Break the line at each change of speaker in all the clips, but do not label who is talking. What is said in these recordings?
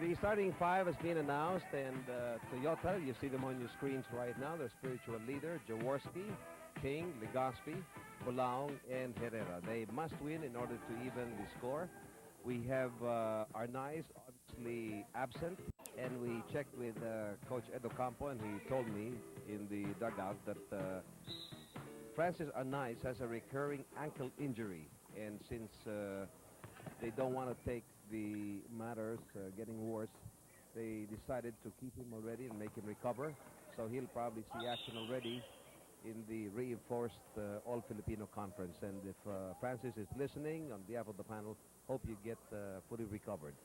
The starting five has been announced, and Toyota, you see them on your screens right now, their spiritual leader, Jaworski, King, Legazpi, Bulaong, and Herrera. They must win in order to even the score. We have Arnaiz obviously absent, and we checked with Coach Edo Campo, and he told me in the dugout that Francis Arnaiz has a recurring ankle injury, and since they don't want to take the matters getting worse, they decided to keep him already and make him recover. So he'll probably see action already in the reinforced All-Filipino conference. And if Francis is listening, on behalf of the panel, hope you get fully recovered.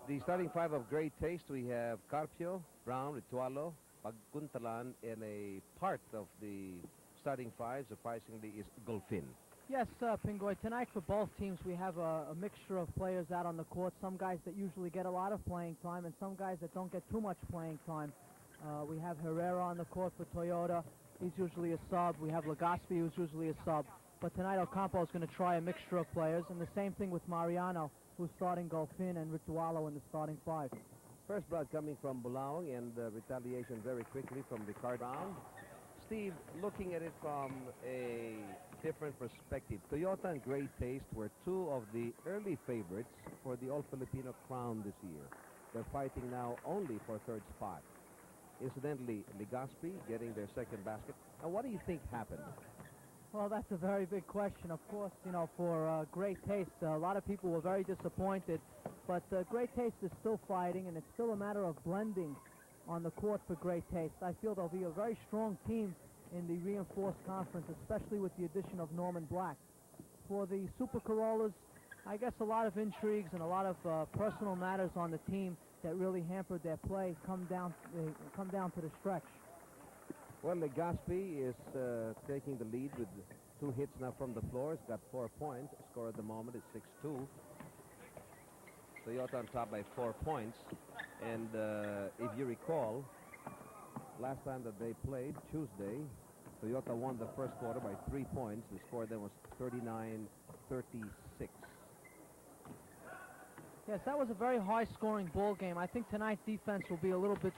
The starting five of great taste, we have Carpio, Brown, Ritualo, Pagkuntalan, and a part of the starting five, surprisingly, is Golfin.
Yes, Pingoy, tonight for both teams we have a mixture of players out on the court, some guys that usually get a lot of playing time and some guys that don't get too much playing time. We have Herrera on the court for Toyota. He's usually a sub. We have Legazpi, who's usually a sub. But tonight Ocampo is going to try a mixture of players, and the same thing with Mariano, who's starting Golfin, and Ritualo in the starting five.
First blood coming from Bulaong, and retaliation very quickly from Ricardo Brown. Steve, looking at it from a different perspective, Toyota and Great Taste were two of the early favorites for the All-Filipino crown this year. They're fighting now only for third spot. Incidentally, Legazpi getting their second basket. And what do you think happened?
Well, that's a very big question. Of course, you know, for Great Taste, a lot of people were very disappointed. But Great Taste is still fighting, and it's still a matter of blending on the court for Great Taste. I feel they'll be a very strong team in the reinforced conference, especially with the addition of Norman Black. For the Super Corollas, I guess a lot of intrigues and a lot of personal matters on the team that really hampered their play come down to the stretch.
Well, Legazpi is taking the lead with 2 hits now from the floor. He's got 4 points. Score at the moment is 6-2. Toyota on top by 4 points. And if you recall, last time that they played, Tuesday, Toyota won the first quarter by 3 points. The score then was 39-36.
Yes, that was a very high-scoring ball game. I think tonight's defense will be a little bit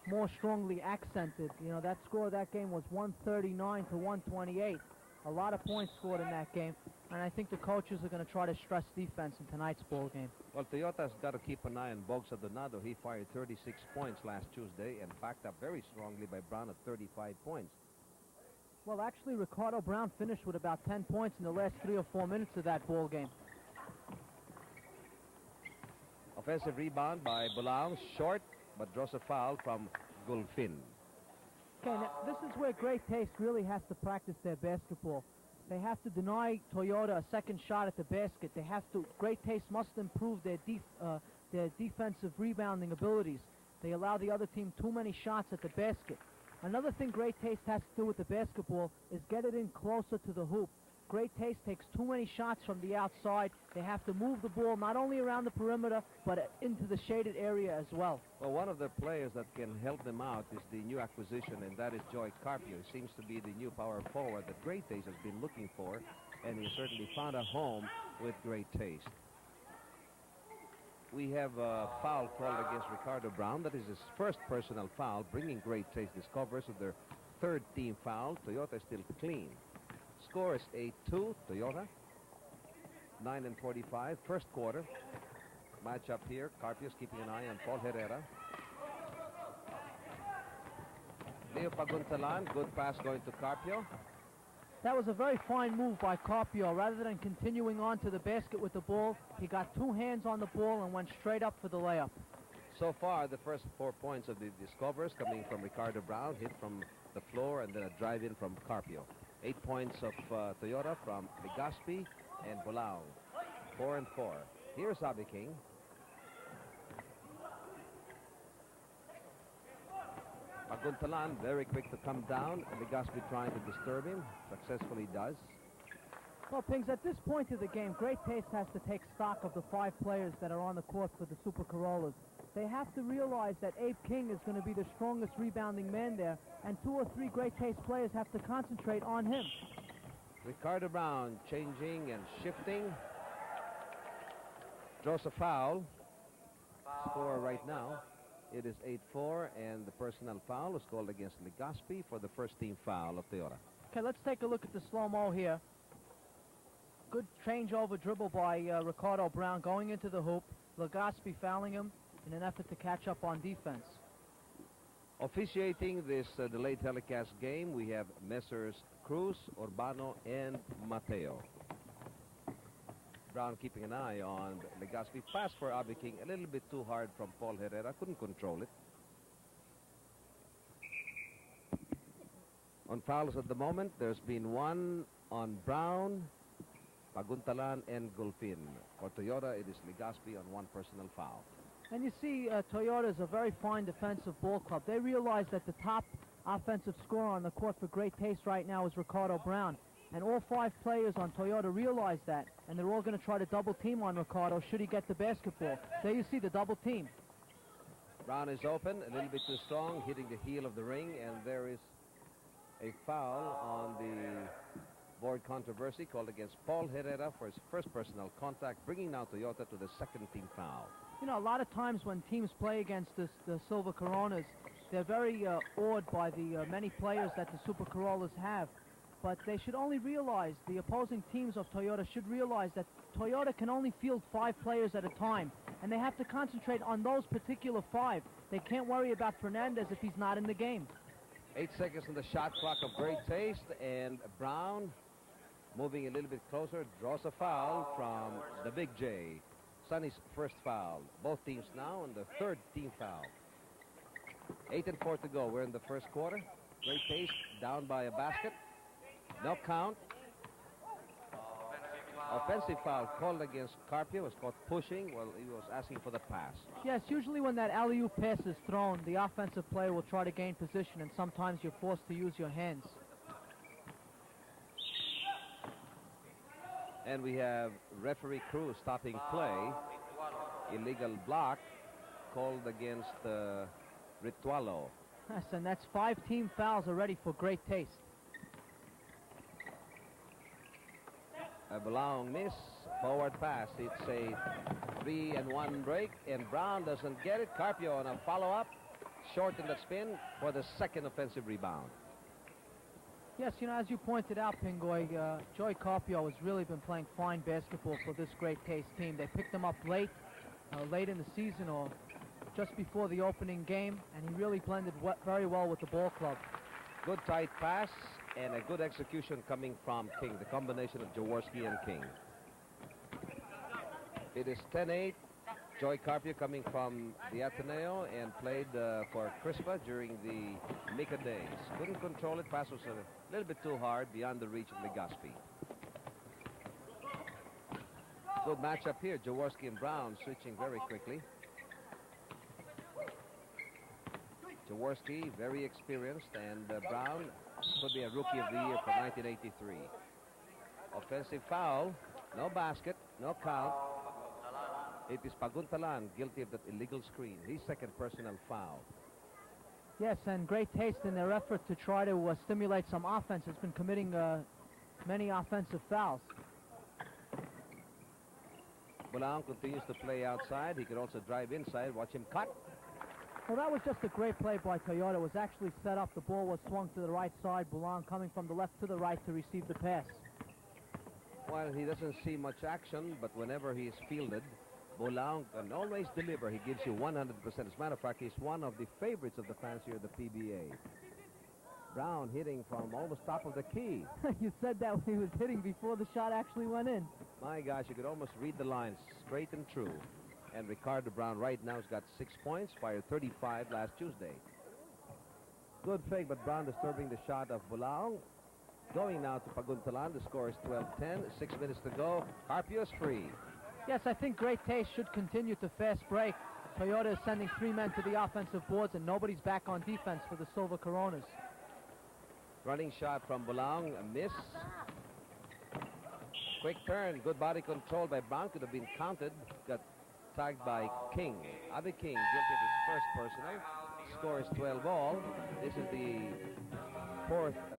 more strongly accented. You know, that score of that game was 139 to 128. A lot of points scored in that game, and I think the coaches are going to try to stress defense in tonight's ball game.
Well, Toyota's got to keep an eye on Bogs Adonado. He fired 36 points last Tuesday and backed up very strongly by Brown at 35 points.
Well, actually, Ricardo Brown finished with about 10 points in the last 3 or 4 minutes of that ball game.
Offensive rebound by Bulaong, short, but draws a foul from Golfin.
Okay, now this is where Great Taste really has to practice their basketball. They have to deny Toyota a second shot at the basket. Great Taste must improve their defensive rebounding abilities. They allow the other team too many shots at the basket. Another thing Great Taste has to do with the basketball is get it in closer to the hoop. Great Taste takes too many shots from the outside. They have to move the ball not only around the perimeter, but into the shaded area as well.
Well, one of the players that can help them out is the new acquisition, and that is Joy Carpio. He seems to be the new power forward that Great Taste has been looking for, and he certainly found a home with Great Taste. We have a foul called against Ricardo Brown. That is his first personal foul, bringing Great Taste this covers of their third team foul. Toyota is still clean. Score is 8-2, Toyota. 9:45, first quarter. Match up here. Carpio is keeping an eye on Paul Herrera. Leo Paguntalan, good pass going to Carpio.
That was a very fine move by Carpio. Rather than continuing on to the basket with the ball, he got 2 hands on the ball and went straight up for the layup.
So far, the first 4 points of the discovers coming from Ricardo Brown, hit from the floor, and then a drive-in from Carpio. 8 points of Toyota from Legazpi and Bulaong. 4 and 4. Here's Abe King. Paguntalan very quick to come down, and Legazpi trying to disturb him. Successfully does.
Well, Pings, at this point of the game, Great Taste has to take stock of the 5 players that are on the court for the Super Corollas. They have to realize that Abe King is going to be the strongest rebounding man there, and 2 or 3 Great Taste players have to concentrate on him.
Ricardo Brown changing and shifting. Draws a foul. score right now. It is 8-4, and the personal foul was called against Legazpi for the first team foul of Toyota.
Okay, let's take a look at the slow-mo here. Good changeover dribble by Ricardo Brown going into the hoop. Legazpi fouling him in an effort to catch up on defense.
Officiating this delayed telecast game, we have Messrs. Cruz, Urbano, and Mateo. Brown keeping an eye on Legazpi. Pass for Abi King, a little bit too hard from Paul Herrera. Couldn't control it. On fouls at the moment, there's been one on Brown, Paguntalan, and Golfin. For Toyota, it is Legazpi on one personal foul.
And you see, Toyota is a very fine defensive ball club. They realize that the top offensive scorer on the court for Great Taste right now is Ricardo Brown. And all 5 players on Toyota realize that, and they're all going to try to double team on Ricardo should he get the basketball. There you see the double team.
Brown is open, a little bit too strong, hitting the heel of the ring, and there is a foul on the board controversy called against Paul Herrera for his first personal contact, bringing now Toyota to the second team foul.
You know, a lot of times when teams play against the Silver Coronas, they're very awed by the many players that the Super Corollas have. But they should only realize, the opposing teams of Toyota should realize that Toyota can only field 5 players at a time, and they have to concentrate on those particular 5. They can't worry about Fernandez if he's not in the game.
8 seconds on the shot clock of Great Taste, and Brown, moving a little bit closer, draws a foul from the Big J. Sonny's first foul. Both teams now on the third team foul. 8-4 to go. We're in the first quarter. Great Taste down by a basket. No count. Offensive foul called against Carpio. Was caught pushing. Well, he was asking for the pass.
Yes, usually when that alley-oop pass is thrown, the offensive player will try to gain position, and sometimes you're forced to use your hands.
And we have referee Cruz stopping play. Illegal block called against Ritualo.
Yes, and that's 5 team fouls already for Great Taste.
A Bulaong miss, forward pass. It's a 3-and-1 break, and Brown doesn't get it. Carpio on a follow-up, short in the spin for the second offensive rebound.
Yes, you know, as you pointed out, Pingoy, Joey Carpio has really been playing fine basketball for this Great Taste team. They picked him up late in the season or just before the opening game, and he really blended very well with the ball club.
Good tight pass and a good execution coming from King, the combination of Jaworski and King. It is 10-8. Joey Carpio coming from the Ateneo and played for Crispa during the Mika days. Couldn't control it. Pass was a little bit too hard, beyond the reach of Legazpi. Good matchup here. Jaworski and Brown switching very quickly. Jaworski, very experienced, and Brown could be a Rookie of the Year for 1983. Offensive foul. No basket. No count. It is Paguntalan guilty of that illegal screen. His second personal foul.
Yes, and Great Taste in their effort to try to stimulate some offense has been committing many offensive fouls.
Bulaong continues to play outside. He could also drive inside. Watch him cut.
Well, that was just a great play by Toyota. It was actually set up. The ball was swung to the right side. Bulaong coming from the left to the right to receive the pass.
Well, he doesn't see much action, but whenever he is fielded, Bulaong can always deliver. He gives you 100%. As a matter of fact, he's one of the favorites of the fans here at the PBA. Brown hitting from almost top of the key.
You said that when he was hitting before the shot actually went in.
My gosh, you could almost read the lines straight and true. And Ricardo Brown right now has got 6 points, fired 35 last Tuesday. Good fake, but Brown disturbing the shot of Bulaong. Going now to Paguntalan. The score is 12-10. 6 minutes to go. Carpio is free.
Yes, I think Great Taste should continue to fast break. Toyota is sending 3 men to the offensive boards, and nobody's back on defense for the Silver Coronas.
Running shot from Bulaong, a miss. Quick turn, good body control by Brown. Could have been counted. Got tagged by King. Abi King, guilty of his first personal. Score is 12 all. This is the fourth